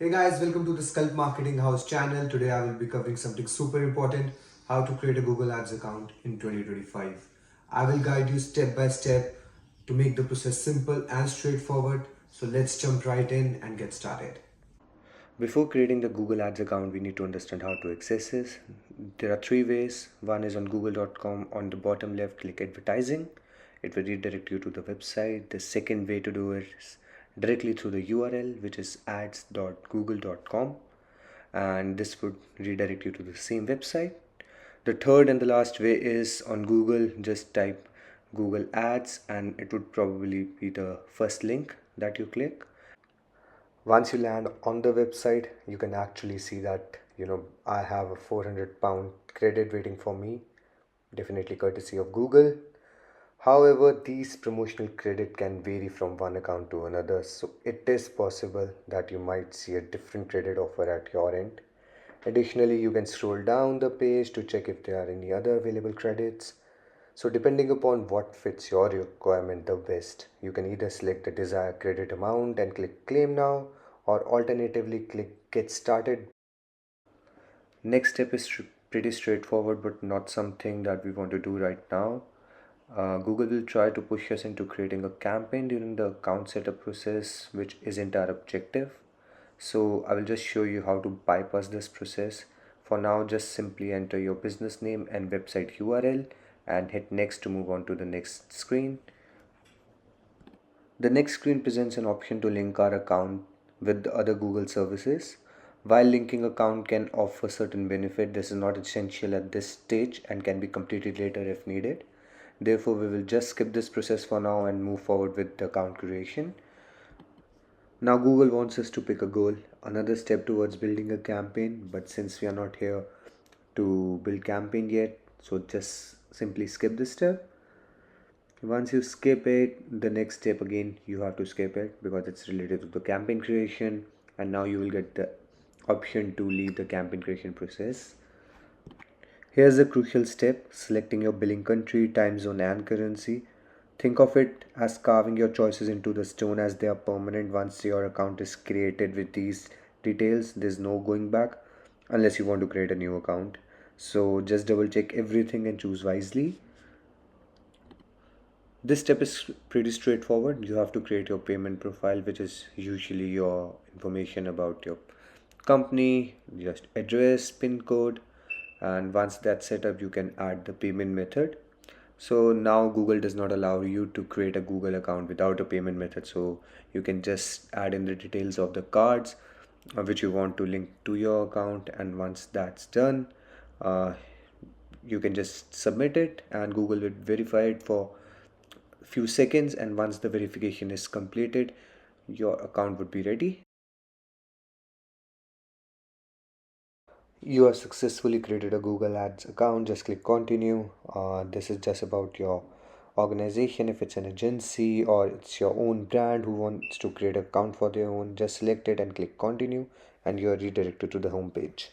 Hey guys, welcome to the Sculptmarketinghouse channel. Today I will be covering something super important, how to create a Google Ads account in 2025. I will guide you step by step to make the process simple and straightforward. So let's jump right in and get started. Before creating the Google Ads account, we need to understand how to access this. There are three ways. One is on google.com. On the bottom left, click advertising. It will redirect you to the website. The second way to do it is directly through the URL, which is ads.google.com, and this would redirect you to the same website. The third and the last way is on Google. Just type Google Ads and it would probably be the first link that you click. Once you land on the website, you can actually see that I have a 400 pound credit waiting for me, definitely courtesy of Google. However, these promotional credit can vary from one account to another, so it is possible that you might see a different credit offer at your end. Additionally, you can scroll down the page to check if there are any other available credits. So depending upon what fits your requirement the best, you can either select the desired credit amount and click claim now, or alternatively click get started. Next step is pretty straightforward but not something that we want to do right now. Google will try to push us into creating a campaign during the account setup process, which isn't our objective. So I will just show you how to bypass this process. For now, just simply enter your business name and website URL and hit next to move on to the next screen. The next screen presents an option to link our account with the other Google services. While linking account can offer certain benefit, this is not essential at this stage and can be completed later if needed. Therefore, we will just skip this process for now and move forward with the account creation. Now Google wants us to pick a goal, another step towards building a campaign, but since we are not here to build campaign yet, so just simply skip this step. Once you skip it, the next step again you have to skip it because it's related to the campaign creation, and now you will get the option to leave the campaign creation process. Here's the crucial step: selecting your billing country, time zone and currency. Think of it as carving your choices into the stone as they are permanent. Once your account is created with these details, there's no going back unless you want to create a new account. So just double check everything and choose wisely. This step is pretty straightforward. You have to create your payment profile, which is usually your information about your company, just address, PIN code, and once that's set up, you can add the payment method. So now Google does not allow you to create a Google account without a payment method. So you can just add in the details of the cards which you want to link to your account, and once that's done, uh, you can just submit it and Google will verify it for few seconds, and once the verification is completed, your account would be ready. You have successfully created a Google Ads account. Just click continue. This is just about your organization. If it's an agency or it's your own brand who wants to create an account for their own, just select it and click continue and you are redirected to the home page.